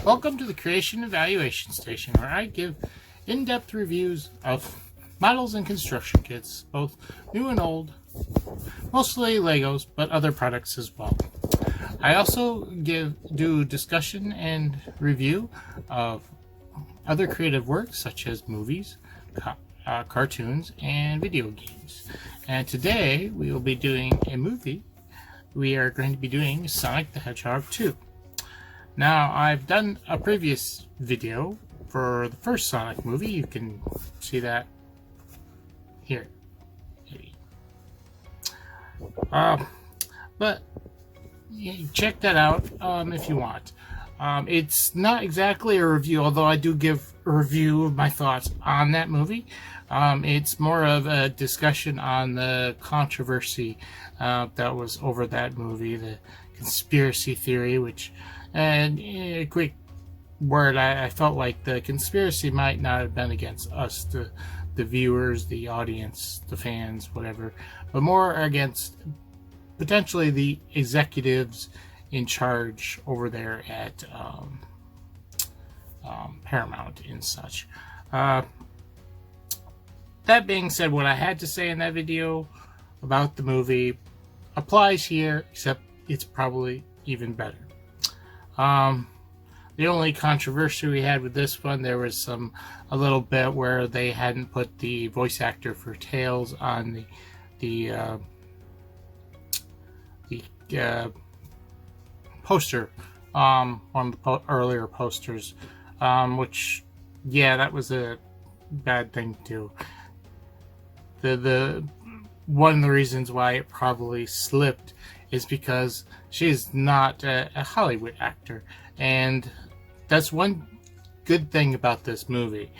Welcome to the Creation Evaluation Station, where I give in-depth reviews of models and construction kits, both new and old, mostly Legos, but other products as well. I also do discussion and review of other creative works such as movies, cartoons, and video games. And today we will be doing a movie. We are going to be doing Sonic the Hedgehog 2. Now, I've done a previous video for the first Sonic movie. You can see that here, maybe. But check that out if you want. It's not exactly a review, although I do give a review of my thoughts on that movie. It's more of a discussion on the controversy that was over that movie, the conspiracy theory, which, and a quick word, I felt like the conspiracy might not have been against us, the viewers, the audience, the fans, whatever, but more against potentially the executives in charge over there at Paramount and such. That being said, what I had to say in that video about the movie applies here, except it's probably even better. The only controversy we had with this one, there was a little bit where they hadn't put the voice actor for Tails on the poster, one of the earlier posters, which, yeah, that was a bad thing to do. The one of the reasons why it probably slipped is because she's not a Hollywood actor, and that's one good thing about this movie,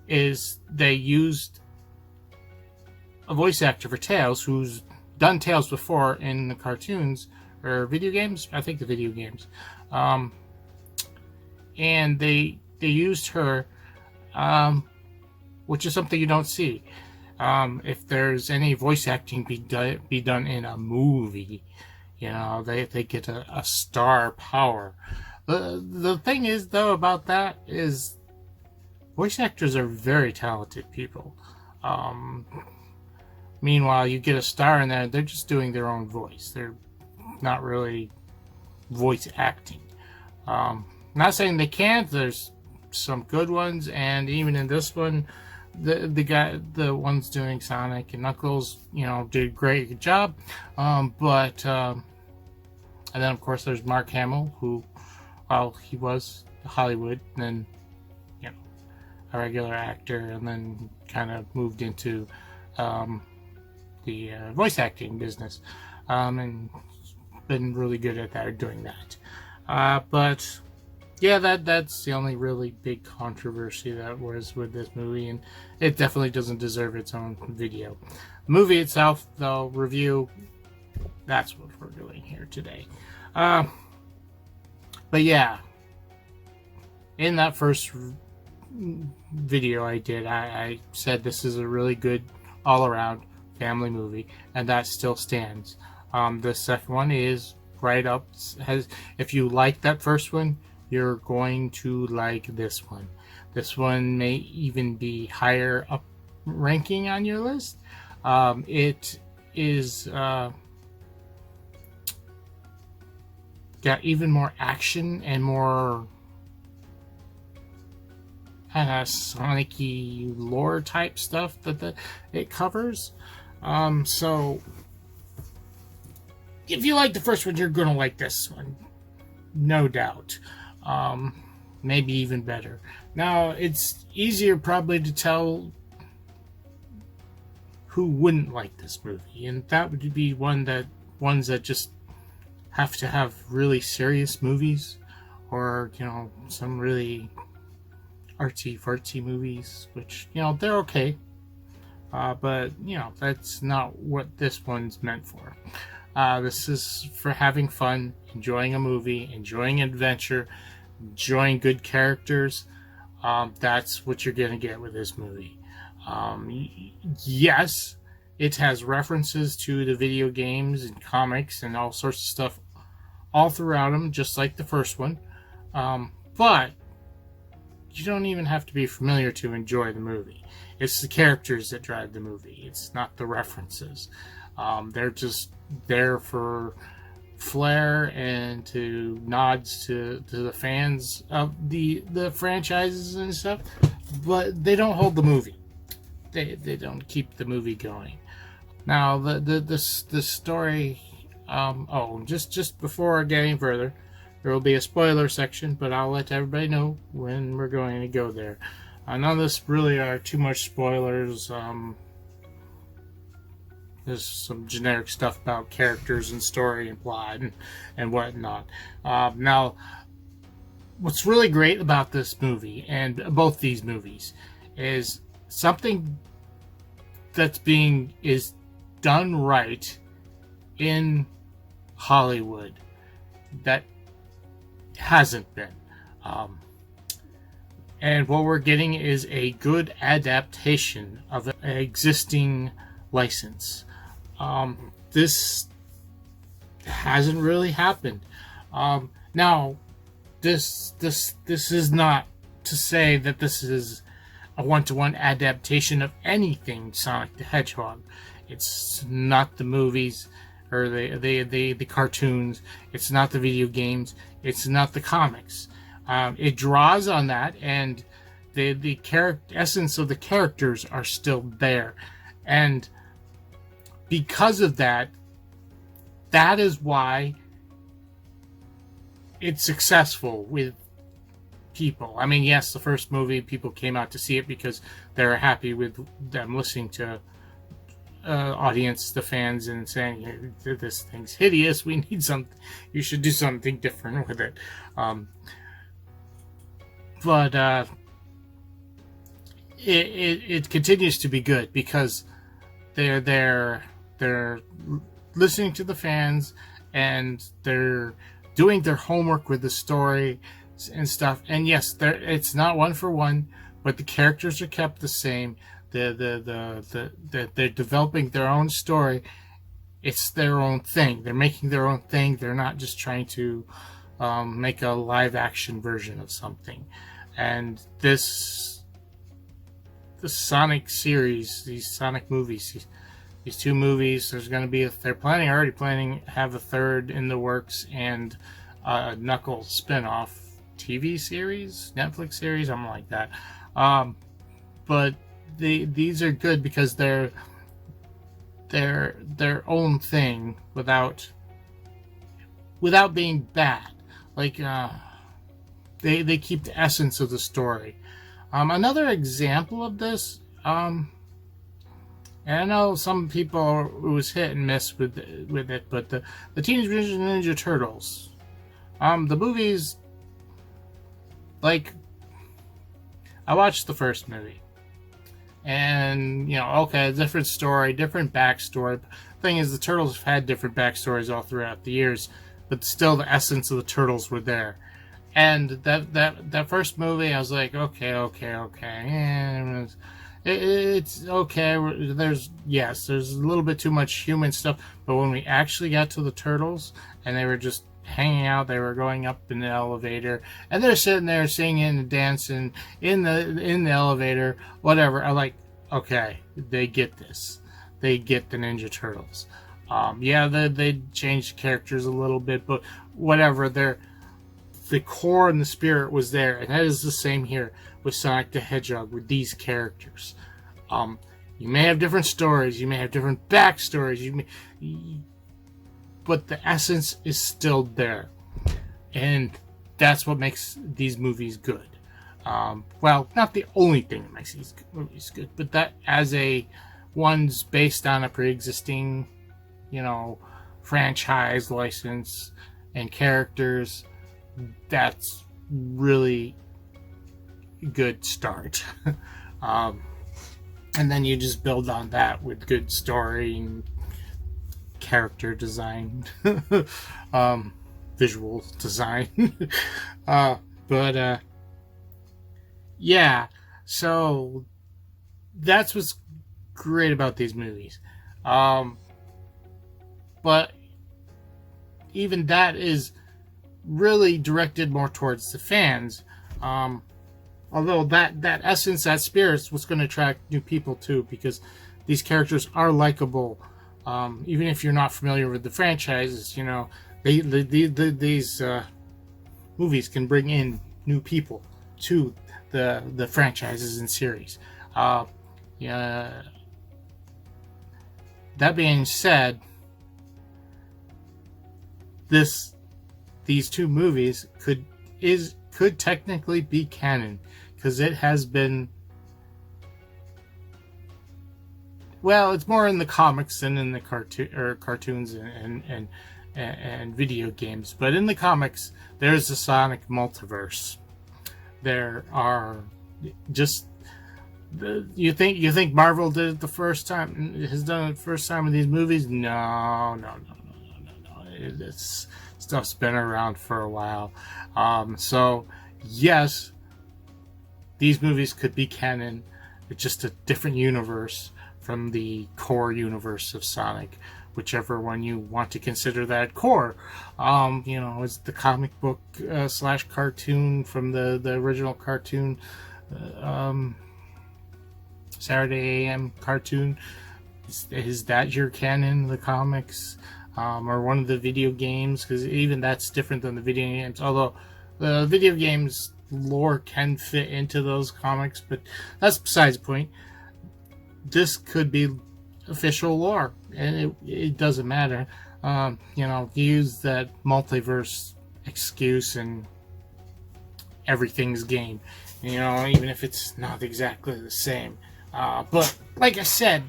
is they used a voice actor for Tails who's done Tails before in the cartoons or video games. I think the video games, and they used her, which is something you don't see. If there's any voice acting be done in a movie, you know, they get a star power. The thing is, though, about that is voice actors are very talented people. Meanwhile, you get a star in there, they're just doing their own voice. They're not really voice acting. Not saying they can't. There's some good ones, and even in this one, the ones doing Sonic and Knuckles, you know, did a good job. And then of course there's Mark Hamill, who, well, he was Hollywood, and then, you know, a regular actor, and then kind of moved into the voice acting business, and been really good at that, doing that. But yeah, that's the only really big controversy that was with this movie, and it definitely doesn't deserve its own video. The movie itself, though, review, that's what we're doing here today. But yeah, in that first video I did, I said this is a really good all-around family movie, and that still stands. The second one is right up, if you like that first one, you're going to like this one. This one may even be higher up ranking on your list. It is got even more action and more kind of Sonic-y lore type stuff that it covers. So if you like the first one, you're gonna like this one, no doubt. Maybe even better. Now, it's easier probably to tell who wouldn't like this movie, and that would be ones that just have to have really serious movies, or, you know, some really artsy-fartsy movies, which, you know, they're okay, but, you know, that's not what this one's meant for. This is for having fun, enjoying a movie, enjoying an adventure, enjoying good characters. That's what you're gonna get with this movie. Yes, it has references to the video games and comics and all sorts of stuff all throughout them, just like the first one. But you don't even have to be familiar to enjoy the movie. It's the characters that drive the movie. It's not the references. They're just there for flair and to nods to the fans of the franchises and stuff. But they don't hold the movie. They don't keep the movie going. Now the story. Just before getting further, there will be a spoiler section, but I'll let everybody know when we're going to go there. None of this really are too much spoilers. There's some generic stuff about characters and story and plot and whatnot. Now, what's really great about this movie, and both these movies, is something is done right in Hollywood that hasn't been. And what we're getting is a good adaptation of an existing license. This hasn't really happened. Now, this is not to say that this is a one-to-one adaptation of anything Sonic the Hedgehog. It's not the movies or the cartoons. It's not the video games. It's not the comics. It draws on that, and the essence of the characters are still there. And because of that, that is why it's successful with people. I mean, yes, the first movie, people came out to see it because they were happy with them listening to audience, the fans, and saying, this thing's hideous, we need something, you should do something different with it. But it continues to be good because they're listening to the fans, and they're doing their homework with the story and stuff. And yes, it's not one for one, but the characters are kept the same. They're developing their own story. It's their own thing. They're making their own thing. They're not just trying to make a live action version of something. And the Sonic series, these Sonic movies, these two movies, there's going to be they're already planning to have a third in the works, and a Knuckles spin-off TV series, Netflix series, something like that. But these are good because they're their own thing without being bad. Like they keep the essence of the story. Another example of this, and I know some people it was hit and miss with it, but the Teenage Mutant Ninja Turtles, the movies, like, I watched the first movie, and okay, different story, different backstory. Thing is, the Turtles have had different backstories all throughout the years, but still the essence of the Turtles were there. And that first movie, I was like, okay. It's okay. There's a little bit too much human stuff, but when we actually got to the Turtles and they were just hanging out, they were going up in the elevator, and they're sitting there singing and dancing in the elevator, whatever. I'm like, okay, they get this. They get the Ninja Turtles. They changed characters a little bit, but whatever. The core and the spirit was there, and that is the same here with Sonic the Hedgehog, with these characters. You may have different stories, you may have different backstories, but the essence is still there, and that's what makes these movies good. Well, not the only thing that makes these movies good, but that as one's based on a pre-existing, franchise license and characters. That's really good start. And then you just build on that with good story and character design, visual design. So that's what's great about these movies. But even that is really directed more towards the fans, Although that essence, that spirit is what's going to attract new people too, because these characters are likable. Even if you're not familiar with the franchises, you know, these movies can bring in new people to the franchises and series. Yeah. That being said, these two movies could technically be canon, because it has been, well, it's more in the comics than in the cartoons and video games. But in the comics, there's a Sonic multiverse. There are just you think Marvel did it the first time, has done it the first time with these movies? No. It's stuff's been around for a while. So yes, these movies could be canon. It's just a different universe from the core universe of Sonic, whichever one you want to consider that core. You know, it's the comic book / cartoon from the original cartoon, Saturday AM cartoon. Is that your canon, the comics? Or one of the video games? Because even that's different than the video games. Although the video games lore can fit into those comics, but that's besides the point. This could be official lore, and it doesn't matter. You know, use that multiverse excuse and everything's game. You know, even if it's not exactly the same. But like I said,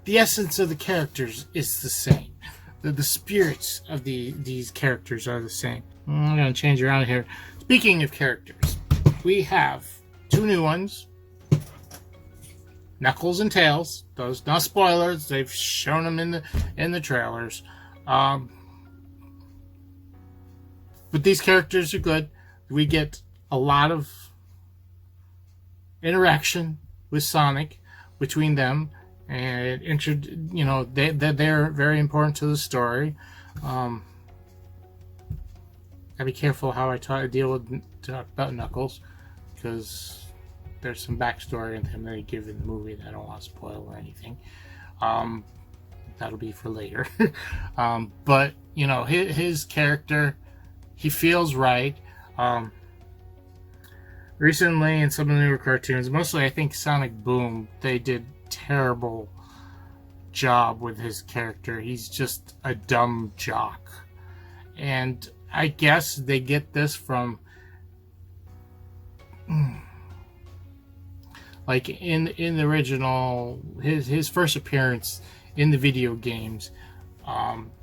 the essence of the characters is the same. The spirits of these characters are the same. I'm going to change around here. Speaking of characters, we have two new ones. Knuckles and Tails. Those not spoilers. They've shown them in the trailers. But these characters are good. We get a lot of interaction with Sonic between them, and you know, they're very important to the story. Gotta be careful how I talk about Knuckles, because there's some backstory in him that I give in the movie that I don't want to spoil or anything. That'll be for later. But you know, his character, he feels right. Recently in some of the newer cartoons, mostly I think Sonic Boom, they did terrible job with his character. He's just a dumb jock. And I guess they get this from like in the original, his first appearance in the video games,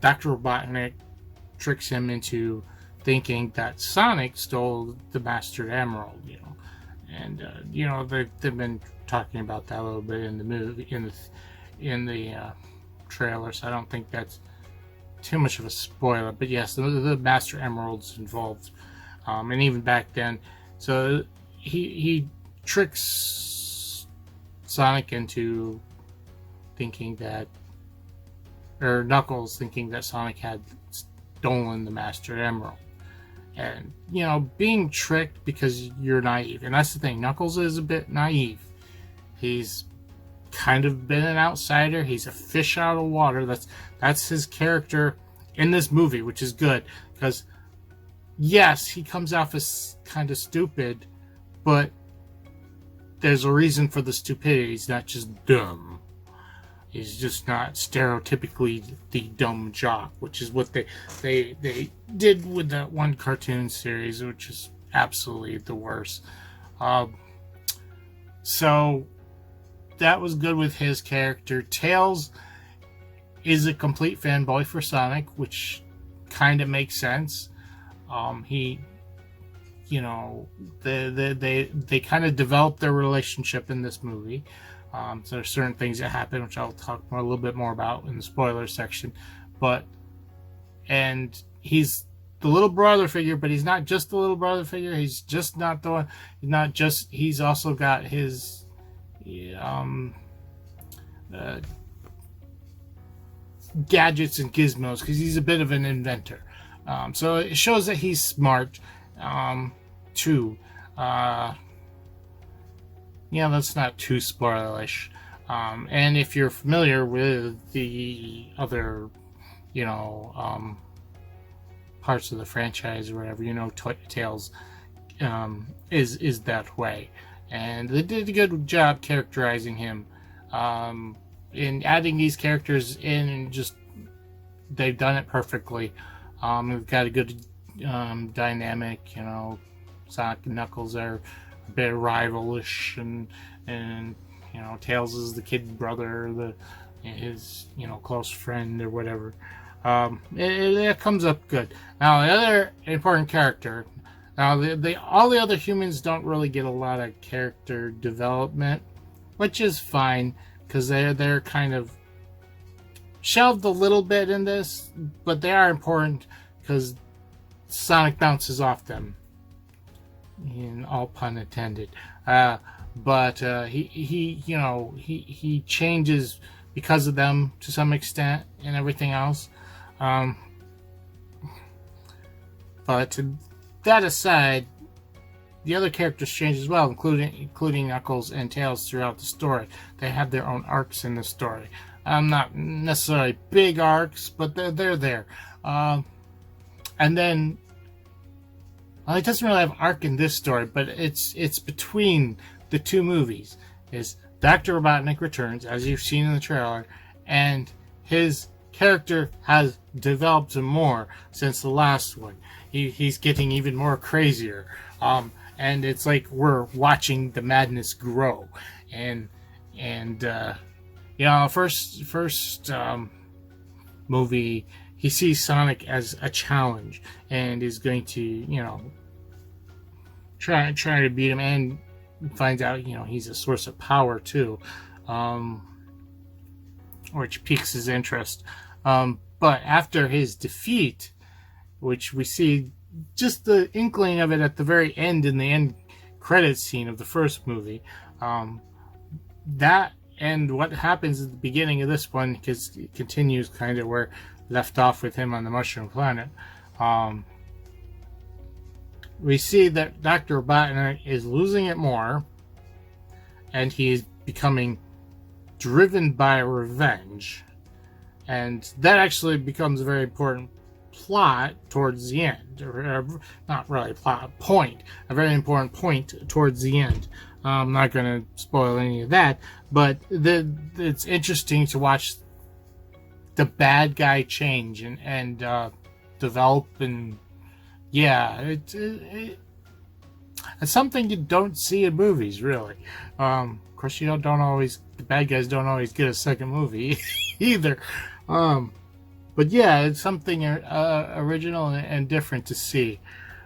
Dr. Robotnik tricks him into thinking that Sonic stole the Master Emerald, you know, and you know, they've been talking about that a little bit in the movie, in the trailer, so I don't think that's too much of a spoiler. But yes, the Master Emerald's involved, and even back then, so he tricks Sonic into thinking that, or Knuckles thinking that Sonic had stolen the Master Emerald. And, you know, being tricked because you're naive. And that's the thing. Knuckles is a bit naive. He's kind of been an outsider. He's a fish out of water. That's his character in this movie, which is good. Because, yes, he comes off as kind of stupid, but there's a reason for the stupidity. He's not just dumb. He's just not stereotypically the dumb jock, which is what they did with that one cartoon series, which is absolutely the worst. So that was good with his character. Tails is a complete fanboy for Sonic, which kind of makes sense. He, you know, they kind of developed their relationship in this movie. So there's certain things that happen, which I'll talk a little bit more about in the spoiler section. And he's the little brother figure, but he's not just the little brother figure. He's just not the one. He's also got his gadgets and gizmos, because he's a bit of an inventor. So it shows that he's smart too. Yeah, that's not too spoilish. And if you're familiar with the other, parts of the franchise or whatever, Tails is that way. And they did a good job characterizing him. In adding these characters in, and just they've done it perfectly. We've got a good dynamic. Sonic and Knuckles are a bit rivalish, and Tails is the kid brother, his close friend or whatever. It comes up good. Now the other important character. Now all the other humans don't really get a lot of character development, which is fine because they're kind of shelved a little bit in this, but they are important because Sonic bounces off them. In all pun intended. But he changes because of them to some extent and everything else. But that aside, the other characters change as well, including Knuckles and Tails throughout the story. They have their own arcs in the story. Not necessarily big arcs, but they're there. And then it doesn't really have arc in this story, but it's between the two movies. Is Dr. Robotnik returns, as you've seen in the trailer, and his character has developed more since the last one. He's getting even more crazier. And it's like we're watching the madness grow. And first movie, he sees Sonic as a challenge and is going to, try to beat him, and finds out, he's a source of power too, which piques his interest. But after his defeat, which we see just the inkling of it at the very end in the end credits scene of the first movie, that and what happens at the beginning of this one, because it continues kind of where left off with him on the Mushroom Planet. We see that Dr. Robotnik is losing it more, and he is becoming driven by revenge. And that actually becomes a very important plot towards the end. Or not really plot, point. A very important point towards the end. I'm not going to spoil any of that, but it's interesting to watch the bad guy change and develop, and yeah, it's something you don't see in movies, really. Of course, don't always, the bad guys don't always get a second movie either. But yeah, it's something original and different to see.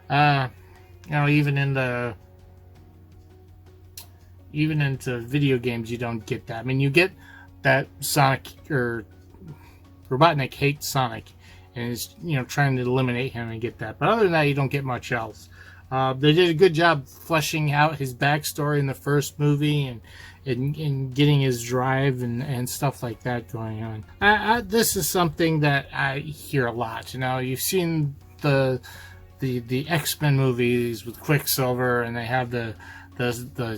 Even into video games, you don't get that. I mean, you get that Sonic or Robotnik hates Sonic and is trying to eliminate him and get that. But other than that, you don't get much else. They did a good job fleshing out his backstory in the first movie and getting his drive and stuff like that going on. This is something that I hear a lot. You've seen the X-Men movies with Quicksilver, and they have the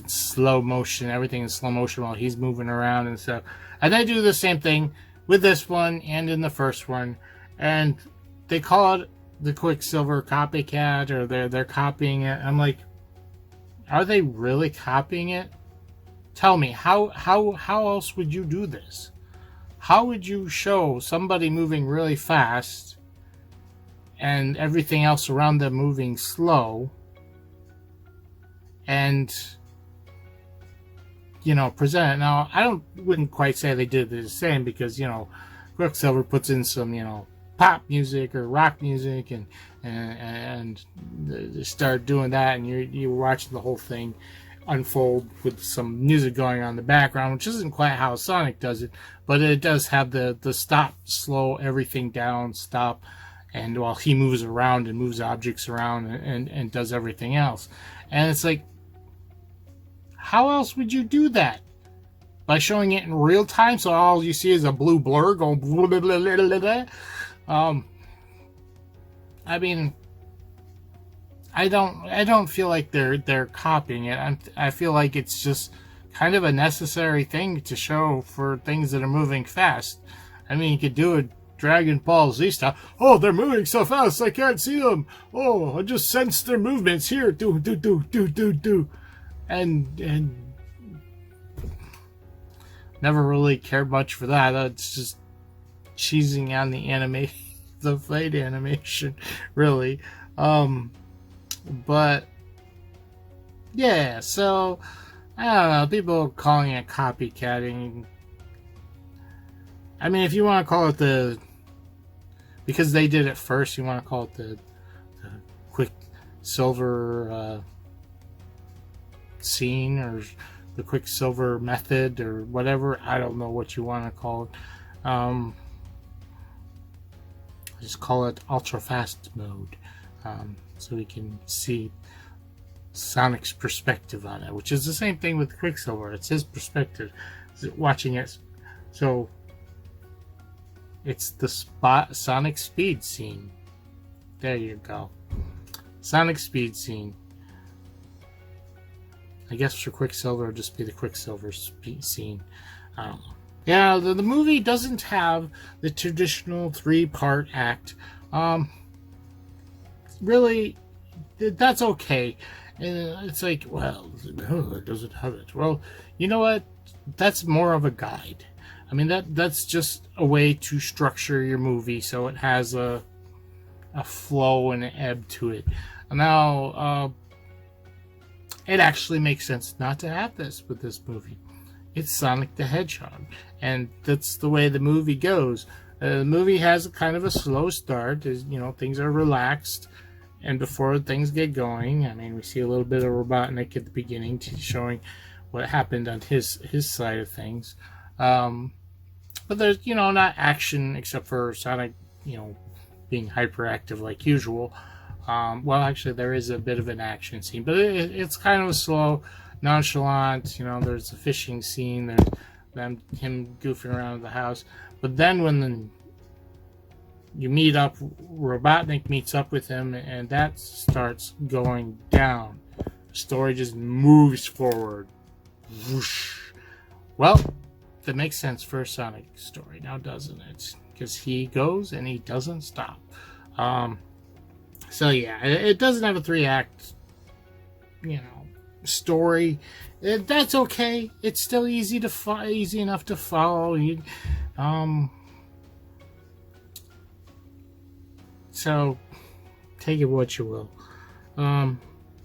slow motion, everything in slow motion while he's moving around and stuff. And they do the same thing with this one and in the first one, and they call it the Quicksilver copycat, or they're copying it. I'm like, are they really copying it? Tell me, how else would you do this? How would you show somebody moving really fast and everything else around them moving slow, and present it? Now, I wouldn't quite say they did the same, because Quicksilver puts in some pop music or rock music and they start doing that, and you're watching the whole thing unfold with some music going on in the background, which isn't quite how Sonic does it, but it does have the stop, slow everything down, stop, and while he moves around and moves objects around and does everything else. And it's like, how else would you do that? By showing it in real time, so all you see is a blue blur going blah, blah, blah, blah, blah, blah. I mean, I don't feel like they're copying it. I feel like it's just kind of a necessary thing to show for things that are moving fast. I mean, you could do a Dragon Ball Z style. Oh, they're moving so fast I can't see them. Oh, I just sense their movements here. Do. And never really cared much for that. It's just cheesing on the the fight animation, really. But yeah, so I don't know. People calling it copycatting. I mean, if you want to call it because they did it first, you want to call it the Quicksilver scene or the Quicksilver method or whatever. I don't know what you want to call it. Just call it ultra fast mode, so we can see Sonic's perspective on it, which is the same thing with Quicksilver. It's his perspective watching it. So it's the Sonic speed scene. There you go. Sonic speed scene. I guess for Quicksilver, it'll just be the Quicksilver speed scene. I don't know. Yeah, the movie doesn't have the traditional 3-part act. Really, that's okay. It's like, well, no, it doesn't have it. Well, you know what? That's more of a guide. I mean, that's just a way to structure your movie so it has a flow and an ebb to it. Now, it actually makes sense not to have this with this movie. It's Sonic the Hedgehog, and that's the way the movie goes. The movie has kind of a slow start, as you know, things are relaxed, and before things get going, I mean, we see a little bit of Robotnik at the beginning, showing what happened on his side of things. But there's, not action except for Sonic, being hyperactive like usual. Well, actually, there is a bit of an action scene, but it's kind of a slow, nonchalant. There's a fishing scene. There's him goofing around the house. But then when you meet up, Robotnik meets up with him, and that starts going down. The story just moves forward. Whoosh. Well, that makes sense for a Sonic story now, doesn't it? Because he goes and he doesn't stop. So yeah, it doesn't have a 3-act, story. That's okay. It's still easy enough to follow. So take it what you will.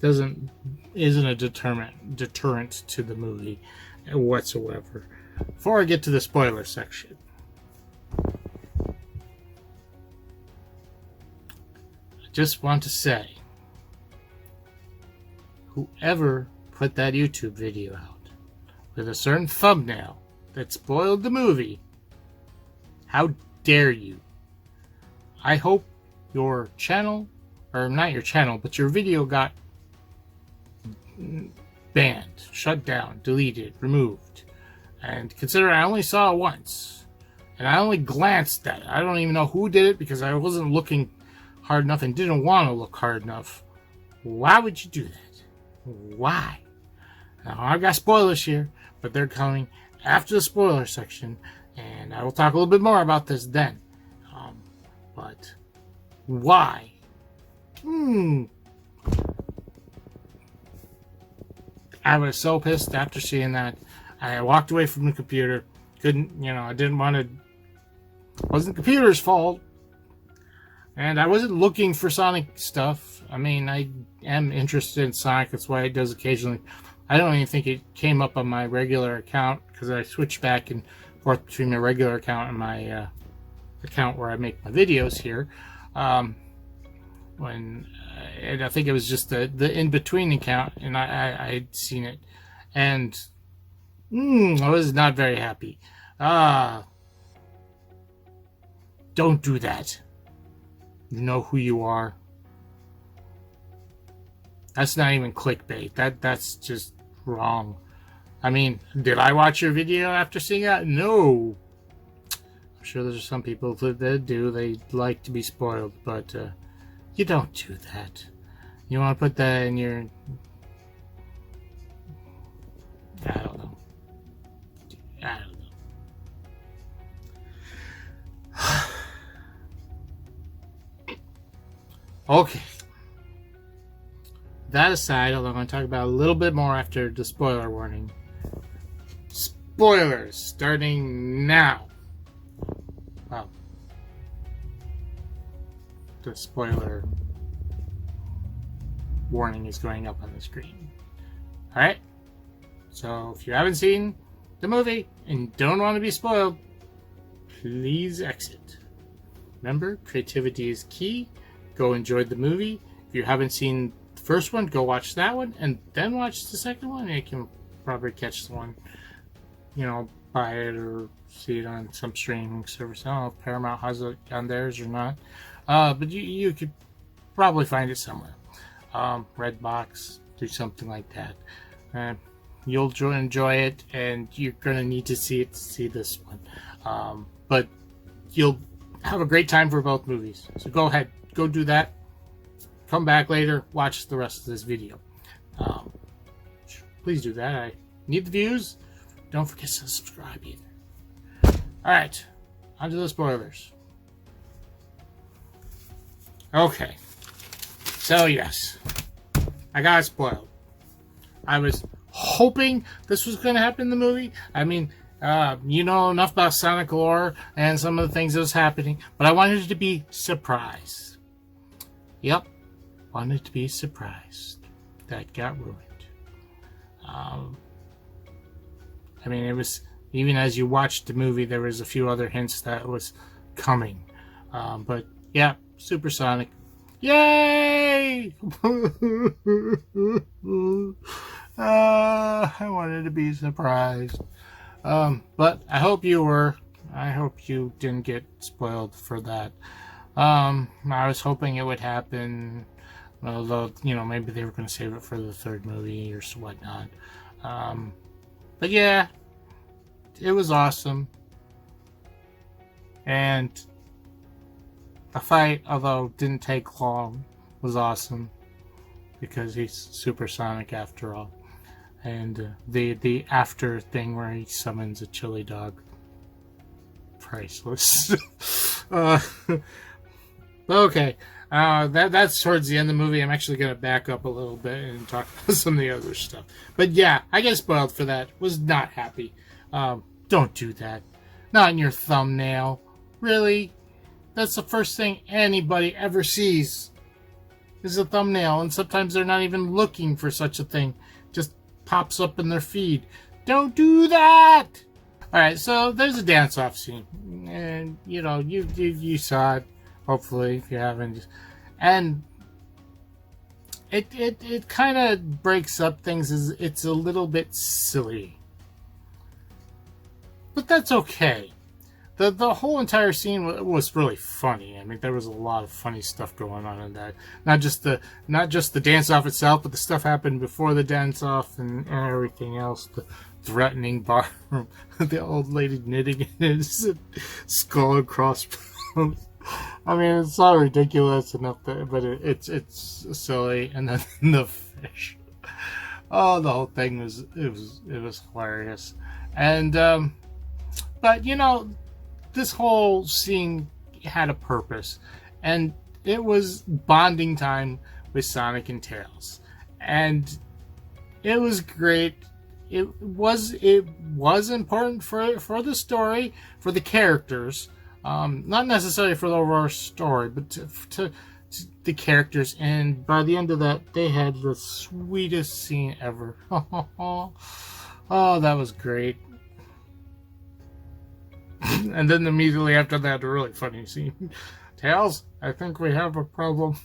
Isn't a deterrent to the movie whatsoever. Before I get to the spoiler section, I just want to say, whoever put that YouTube video out with a certain thumbnail that spoiled the movie, how dare you? I hope your channel, or not your channel, but your video got banned, shut down, deleted, removed. And consider I only saw it once, and I only glanced at it. I don't even know who did it because I wasn't looking hard enough and didn't want to look hard enough. Why would you do that? Why? Now, I've got spoilers here, but they're coming after the spoiler section, and I will talk a little bit more about this then. But why? I was so pissed after seeing that. I walked away from the computer. I didn't want to. It wasn't the computer's fault. And I wasn't looking for Sonic stuff. I mean, I am interested in Sonic. That's why it does occasionally. I don't even think it came up on my regular account because I switched back and forth between my regular account and my account where I make my videos here. And I think it was just the in-between account, and I'd seen it. And I was not very happy. Don't do that. You know who you are. That's not even clickbait. That's just wrong. I mean, did I watch your video after seeing that? No. I'm sure there's some people that do. They like to be spoiled, but you don't do that. You want to put that in your... I don't know. Okay. That aside, although I'm going to talk about a little bit more after the spoiler warning. Spoilers starting now. Well, the spoiler warning is going up on the screen. Alright? So if you haven't seen the movie and don't want to be spoiled, please exit. Remember, creativity is key. Go enjoy the movie. If you haven't seen the first one, go watch that one and then watch the second one. And you can probably catch the one, buy it or see it on some streaming service. I don't know if Paramount has it on theirs or not. But you could probably find it somewhere. Redbox, do something like that. You'll enjoy it, and you're going to need to see this one. But you'll have a great time for both movies. So go ahead, go do that. Come back later, watch the rest of this video. Please do that. I need the views. Don't forget to subscribe either. Alright, on to the spoilers. Okay. So, yes. I got spoiled. I was hoping this was going to happen in the movie. I mean, you know enough about Sonic lore and some of the things that was happening, but I wanted it to be surprise. Yep. Wanted to be surprised. That got ruined. I mean, it was, even as you watched the movie, there was a few other hints that was coming. But, yeah, Supersonic. Yay! I wanted to be surprised. But I hope you were. I hope you didn't get spoiled for that. I was hoping it would happen, although, maybe they were going to save it for the third movie or whatnot. But yeah, it was awesome. And the fight, although didn't take long, was awesome. Because he's Supersonic after all. And the after thing where he summons a chili dog. Priceless. Okay. That's towards the end of the movie. I'm actually going to back up a little bit and talk about some of the other stuff. But yeah, I get spoiled for that. Was not happy. Don't do that. Not in your thumbnail. Really? That's the first thing anybody ever sees. Is a thumbnail. And sometimes they're not even looking for such a thing. Just pops up in their feed. Don't do that! Alright, so there's a dance-off scene. And, you saw it. Hopefully, if you haven't. And it kind of breaks up things. It's a little bit silly. But that's okay. The whole entire scene was really funny. I mean, there was a lot of funny stuff going on in that. Not just the dance-off itself, but the stuff happened before the dance-off and everything else. The threatening bar, the old lady knitting in his skull and crossbones. I mean, it's not ridiculous enough, but it's silly. And then the fish. Oh, the whole thing was hilarious. And but this whole scene had a purpose, and it was bonding time with Sonic and Tails, and it was great. It was important for the story, for the characters. Not necessarily for the overall story, but to the characters. And by the end of that, they had the sweetest scene ever. Oh, that was great. And then immediately after that, a really funny scene. Tails, I think we have a problem.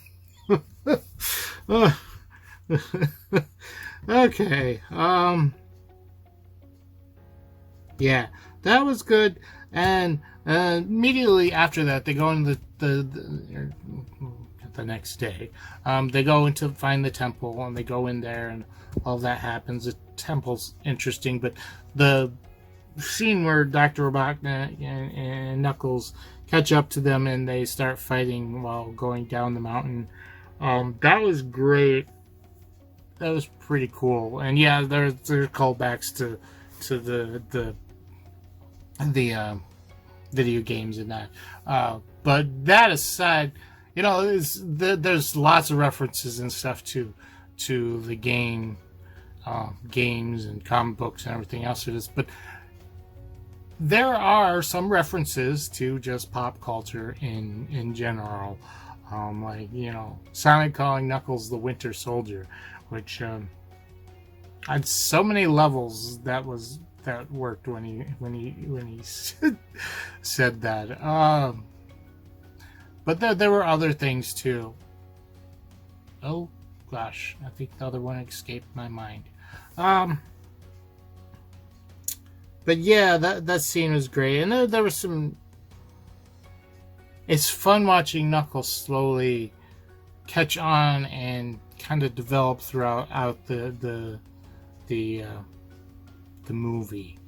Okay. Yeah, that was good. And immediately after that, they go into the next day. They go into find the temple, and they go in there, and all that happens. The temple's interesting, but the scene where Dr. Robotnik and Knuckles catch up to them, and they start fighting while going down the mountain That was great. That was pretty cool. And yeah, there's callbacks to the video games and that. But that aside, there's lots of references and stuff to the games and comic books and everything else it is. But there are some references to just pop culture in general, like Sonic calling Knuckles the Winter Soldier, which had so many levels that worked when he said that. But there were other things too. Oh gosh, I think the other one escaped my mind. But yeah, that scene was great, and there was some. It's fun watching Knuckles slowly catch on and kind of develop throughout the movie.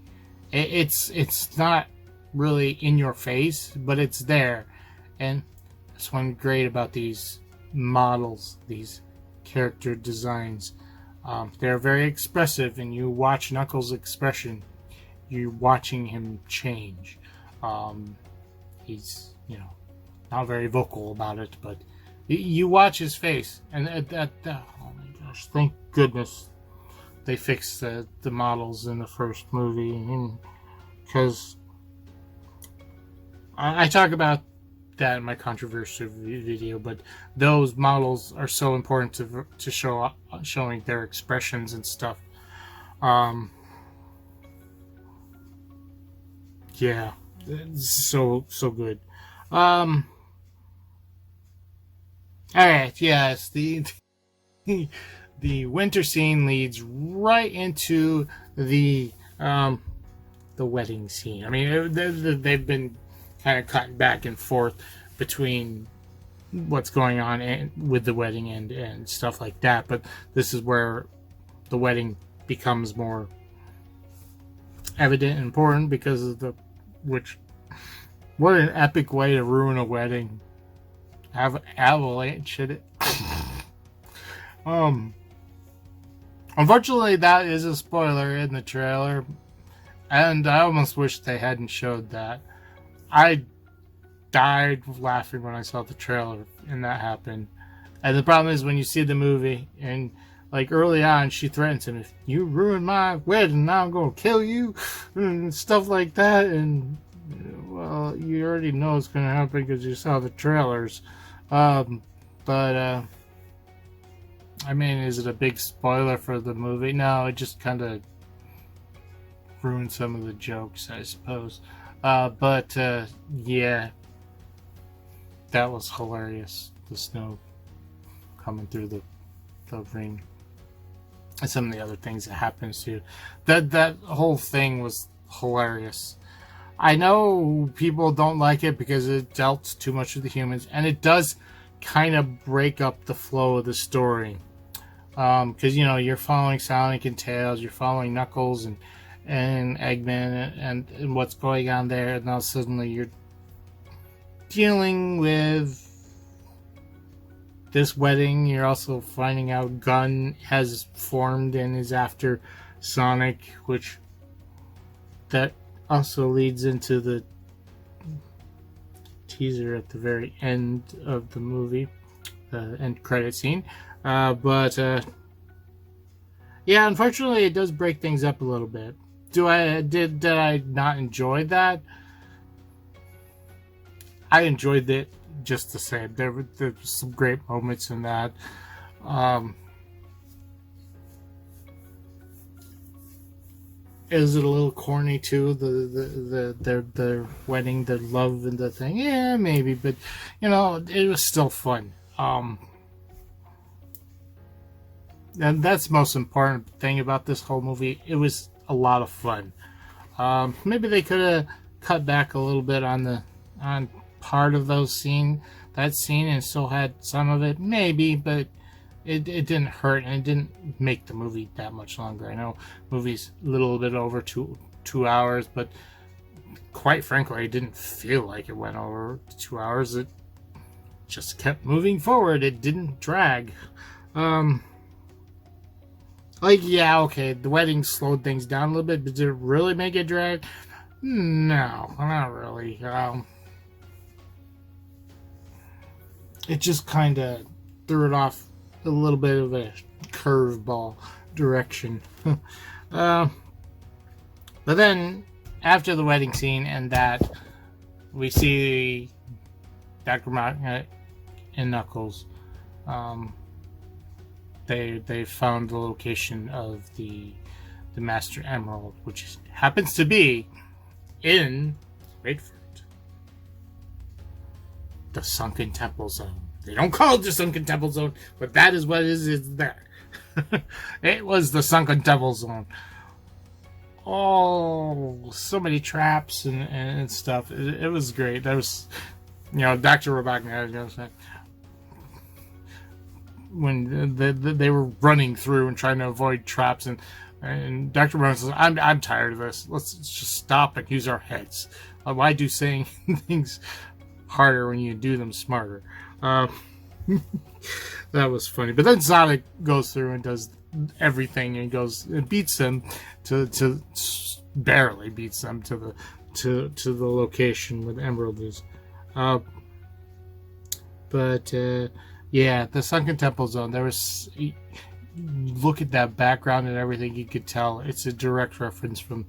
It's not really in your face, but it's there, and that's one great about these models, these character designs. They're very expressive, and you watch Knuckles' expression. You're watching him change. He's not very vocal about it, but you watch his face, and oh my gosh, thank goodness they fixed the models in the first movie, because I talk about that in my controversial video, but those models are so important to showing their expressions and stuff. Yeah, it's so good. All right, yes, the winter scene leads right into the wedding scene. I mean, they've been kind of cutting back and forth between what's going on with the wedding and stuff like that, but this is where the wedding becomes more evident and important because of what an epic way to ruin a wedding. Have avalanche shit it. Unfortunately, that is a spoiler in the trailer, and I almost wish they hadn't showed that. I died laughing when I saw the trailer and that happened. And the problem is when you see the movie and like early on she threatens him, if you ruin my wedding, I'm gonna kill you and stuff like that, and well, you already know it's gonna happen because you saw the trailers. But I mean, is it a big spoiler for the movie? No, it just kind of ruined some of the jokes, I suppose. But yeah, that was hilarious. The snow coming through the ring, and some of the other things that happens too. That whole thing was hilarious. I know people don't like it because it dealt too much with the humans, and it does kind of break up the flow of the story. Because you're following Sonic and Tails, you're following Knuckles and Eggman and what's going on there, and now suddenly you're dealing with this wedding. You're also finding out Gun has formed and is after Sonic, which that also leads into the teaser at the very end of the movie, the end credit scene. But yeah, unfortunately, it does break things up a little bit. Did I not enjoy that? I enjoyed it just the same. There were some great moments in that. Is it a little corny too? Their wedding, their love, and the thing. Yeah, maybe, but it was still fun. And that's the most important thing about this whole movie. It was a lot of fun. Maybe they could have cut back a little bit on part of that scene, and still had some of it, maybe, but it didn't hurt, and it didn't make the movie that much longer. I know movie's a little bit over two hours, but quite frankly, it didn't feel like it went over 2 hours. just kept moving forward. It didn't drag. Like, yeah, okay, the wedding slowed things down a little bit, but did it really make it drag? No, not really. It just kind of threw it off a little bit of a curveball direction. But then, after the wedding scene and that, we see Dr. Robotnik and Knuckles. They found the location of the Master Emerald, which happens to be in, wait for it, the Sunken Temple Zone. They don't call it the Sunken Temple Zone, but that is what it is. It's there. It was the Sunken Temple Zone. Oh, so many traps and stuff. It was great. That was, Dr. Robotnik, when they were running through and trying to avoid traps, and Dr. Robotnik says, I'm tired of this. Let's just stop and use our heads. Why do saying things harder when you do them smarter? That was funny. But then Sonic goes through and does everything and goes and beats them to barely beats them to the location where the emerald is. Yeah, the Sunken Temple Zone. There was, look at that background and everything. You could tell it's a direct reference from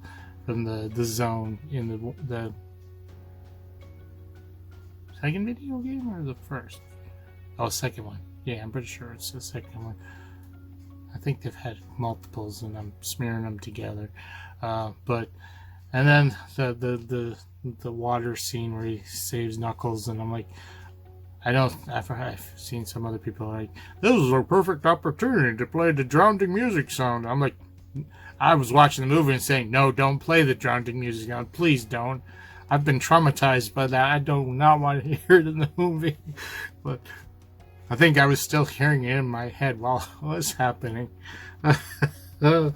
the zone in the second video game or the first. Oh, second one. Yeah, I'm pretty sure it's the second one. I think they've had multiples, and I'm smearing them together. And then the water scene where he saves Knuckles, and I'm like, I've seen some other people like, this is a perfect opportunity to play the drowning music sound. I'm like, I was watching the movie and saying, no, don't play the drowning music sound. Please don't. I've been traumatized by that. I do not want to hear it in the movie. But I think I was still hearing it in my head while it was happening. But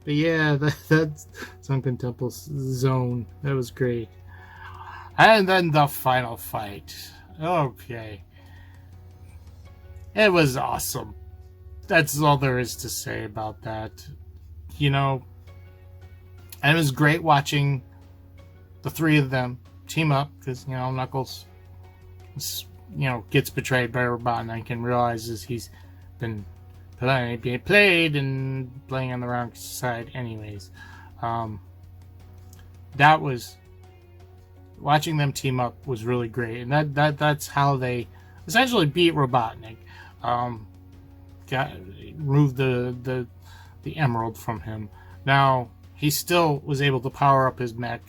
yeah, that's Sunken Temple Zone. That was great. And then the final fight. Okay. It was awesome. That's all there is to say about that. And it was great watching the three of them team up, because, Knuckles, gets betrayed by Robotnik and realizes he's been played and playing on the wrong side anyways. That was, watching them team up was really great, and that's how they essentially beat Robotnik. Removed the emerald from him. Now he still was able to power up his mech.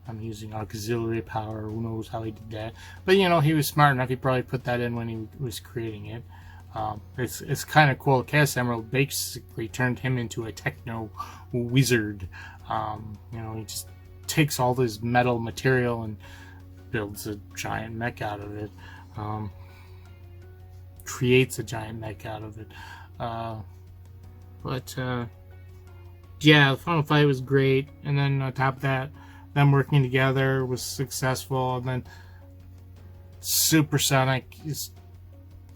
I'm using auxiliary power. Who knows how he did that? But he was smart enough. He probably put that in when he was creating it. It's kind of cool. Chaos Emerald basically turned him into a techno wizard. He just takes all this metal material and builds a giant mech out of it. Creates a giant mech out of it. Yeah, the final fight was great. And then on top of that, them working together was successful. And then Supersonic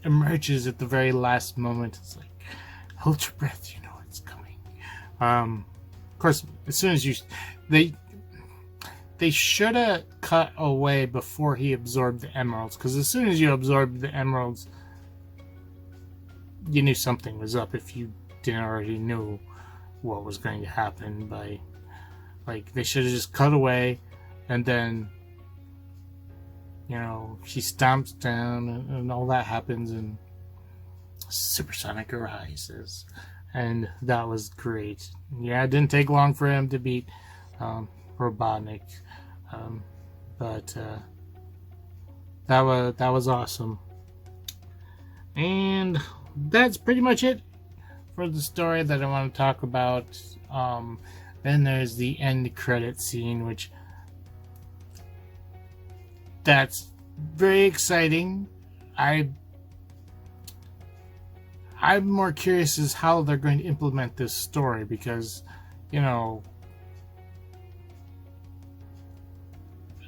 emerges at the very last moment. It's like, hold your breath, it's coming. Of course, as soon as they should have cut away before he absorbed the emeralds, because as soon as you absorbed the emeralds, you knew something was up if you didn't already know what was going to happen. They should have just cut away, and then she stomps down and all that happens, and Supersonic arises, and that was great. Yeah, it didn't take long for him to beat Robotnik, but that was awesome. And that's pretty much it for the story that I want to talk about. Then there's the end credit scene, which that's very exciting. I'm more curious as how they're going to implement this story, because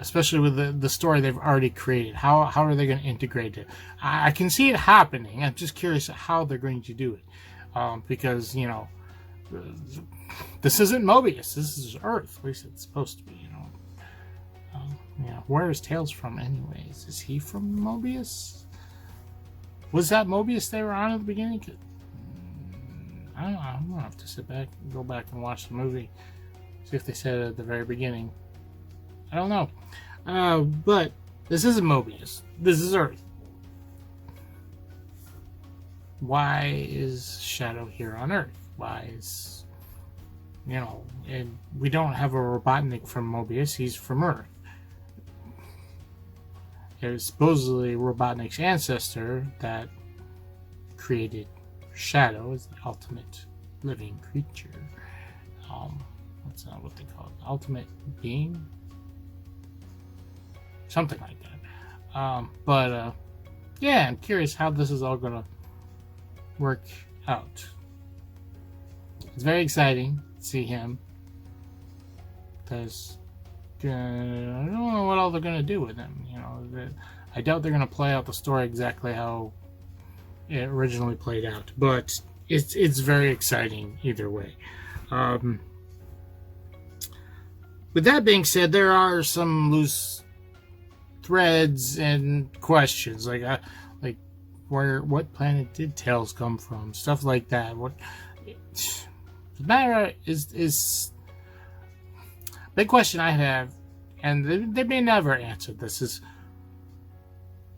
especially with the story they've already created. How are they going to integrate it? I can see it happening. I'm just curious how they're going to do it, because this isn't Mobius. This is Earth. At least it's supposed to be. Where is Tails from, anyways? Is he from Mobius? Was that Mobius they were on at the beginning? I don't know. I'm gonna have to sit back and go back and watch the movie, see if they said it at the very beginning. I don't know. But this isn't Mobius. This is Earth. Why is Shadow here on Earth? Why is, and we don't have a Robotnik from Mobius. He's from Earth. There's supposedly Robotnik's ancestor that created Shadow as the ultimate living creature. That's not what they call it. Ultimate being? Something like that. Yeah, I'm curious how this is all going to work out. It's very exciting to see him. Because I don't know what all they're going to do with him. I doubt they're going to play out the story exactly how it originally played out. But it's very exciting either way. With that being said, there are some loose threads and questions like what planet did Tails come from, stuff like that. The matter is big question I have, and they may never answer this, is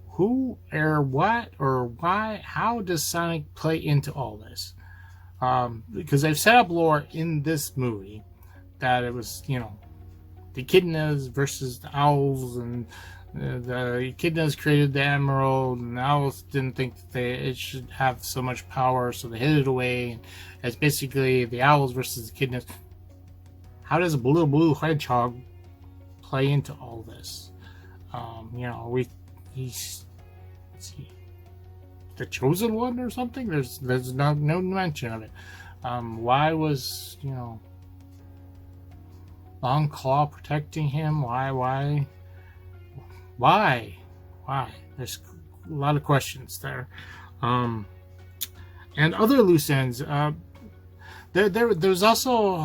who or what or why, how does Sonic play into all this? Because they've set up lore in this movie that it was, the echidnas versus the owls, and the echidnas created the emerald, and the owls didn't think that it should have so much power, so they hid it away. And it's basically the owls versus the echidnas. How does a blue hedgehog play into all this? He's the chosen one or something. There's no mention of it. Why was Long Claw protecting him? Why? There's a lot of questions there. And other loose ends. There's also,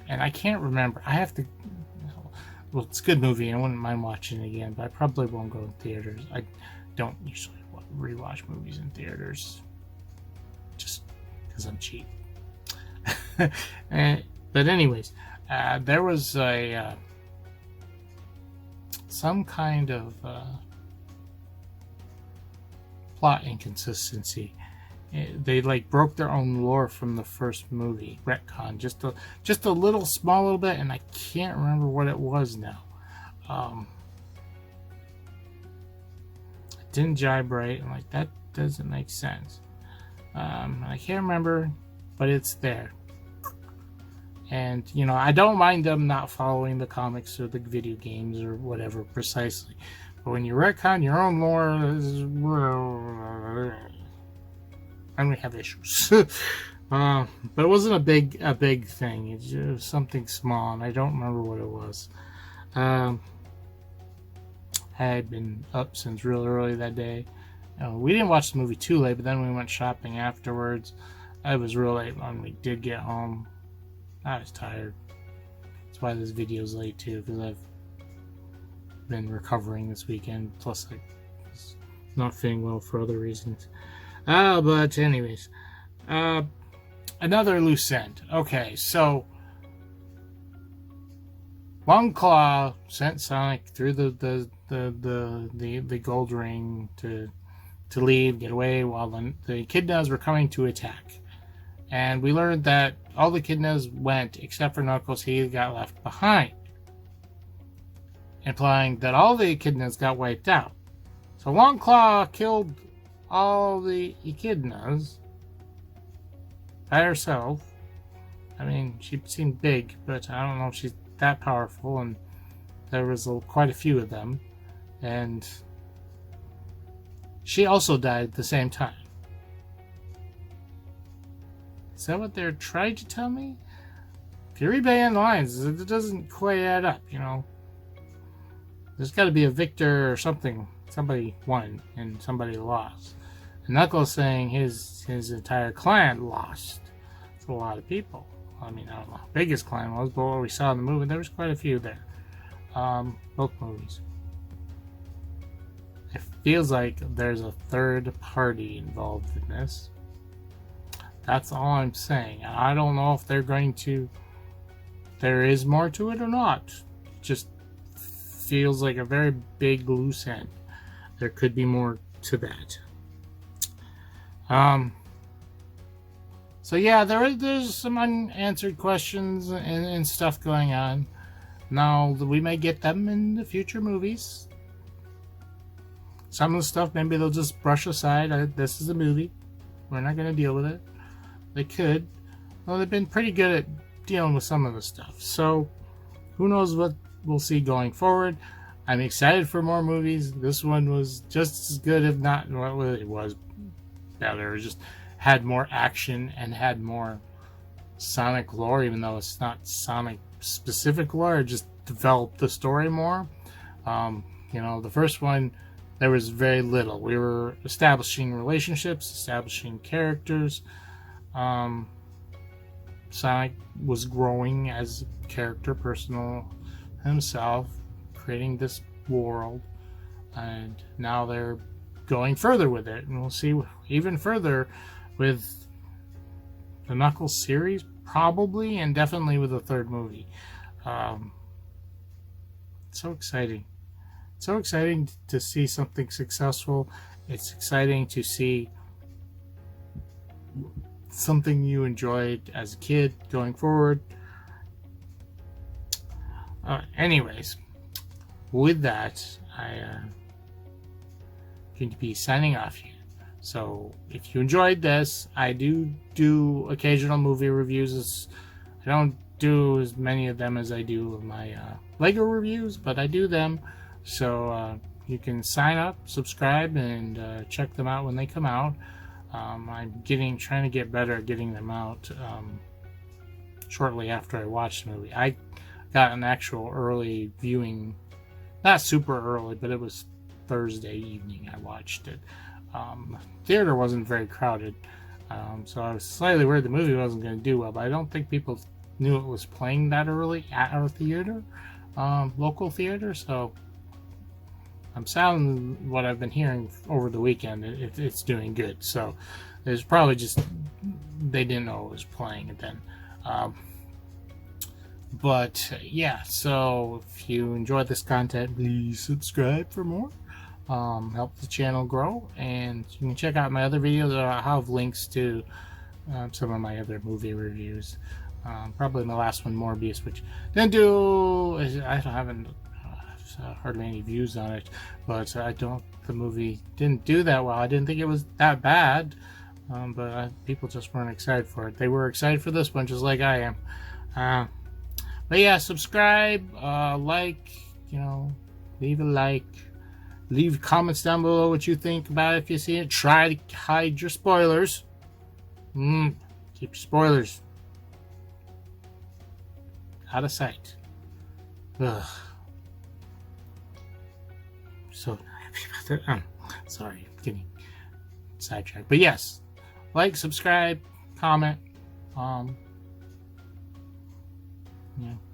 and I can't remember. I have to. Well, it's a good movie. I wouldn't mind watching it again, but I probably won't go in theaters. I don't usually rewatch movies in theaters, just because I'm cheap. But anyways, there was some kind of plot inconsistency. They broke their own lore from the first movie, retcon, just a little small little bit, and I can't remember what it was now. It didn't jibe right. I'm like, that doesn't make sense. I can't remember, but it's there. And I don't mind them not following the comics or the video games or whatever precisely, but when you retcon your own lore, and we have issues. But it wasn't a big thing. It was something small, and I don't remember what it was. I had been up since real early that day. We didn't watch the movie too late, but then we went shopping afterwards. It was real late when we did get home. I was tired. That's why this video's late too, because I've been recovering this weekend. Plus, I was not feeling well for other reasons. But anyways, another loose end. Okay, so Long Claw sent Sonic through the gold ring to leave, get away, while the echidnas were coming to attack. And we learned that all the echidnas went except for Knuckles. He got left behind, implying that all the echidnas got wiped out. So Long Claw killed all the echidnas by herself. I mean, she seemed big, but I don't know if she's that powerful, and there was quite a few of them, and she also died at the same time. Is that what they're trying to tell me? If you read between the lines, it doesn't quite add up, There's got to be a victor or something. Somebody won and somebody lost. And Knuckles saying his entire clan lost. It's a lot of people. I mean, I don't know how big his clan was, but what we saw in the movie, there was quite a few there. Both movies. It feels like there's a third party involved in this. That's all I'm saying. I don't know if they're going to... There is more to it or not. It just feels like a very big loose end. There could be more to that. So yeah, there's some unanswered questions and stuff going on. Now, we may get them in the future movies. Some of the stuff, maybe they'll just brush aside. This is a movie. We're not going to deal with it. They could. Well, they've been pretty good at dealing with some of the stuff. So, who knows what we'll see going forward. I'm excited for more movies. This one was just as good, if not, well, it was better. It just had more action and had more Sonic lore, even though it's not Sonic specific lore. It just developed the story more. You know, the first one, there was very little. We were establishing relationships, establishing characters. Sonic was growing as a character, personal himself, creating this world, and now they're going further with it, and we'll see even further with the Knuckles series, probably, and definitely with the third movie. So exciting. So exciting to see something successful. It's exciting to see something you enjoyed as a kid going forward. Anyways, with that, I'm going to be signing off here. So, if you enjoyed this, I do occasional movie reviews. I don't do as many of them as I do of my Lego reviews, but I do them. So, you can sign up, subscribe, and check them out when they come out. I'm trying to get better at getting them out shortly after I watch the movie. I got an actual early viewing, not super early, but it was Thursday evening I watched it. Theater wasn't very crowded, so I was slightly worried the movie wasn't going to do well, but I don't think people knew it was playing that early at our theater, local theater, so I'm sounding what I've been hearing over the weekend. It's doing good, so it's probably just they didn't know it was playing it then. But yeah, so if you enjoyed this content, please subscribe for more. Help the channel grow, and you can check out my other videos. I have links to some of my other movie reviews. Probably my last one, Morbius, which didn't do. I haven't hardly any views on it, but the movie didn't do that well. I didn't think it was that bad, but people just weren't excited for it. They were excited for this one, just like I am. But yeah, subscribe, like, leave a like. Leave comments down below what you think about it if you see it. Try to hide your spoilers. Keep your spoilers out of sight. Ugh. So not happy about that. Sorry, I'm getting sidetracked. But yes, like, subscribe, comment.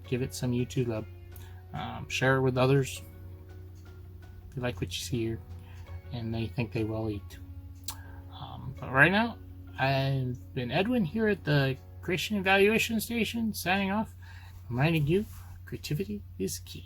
Give it some YouTube love. Share it with others. You like what you see here, and they think they will eat. But right now, I've been Edwin here at the Creation Evaluation Station, signing off, reminding you, creativity is key.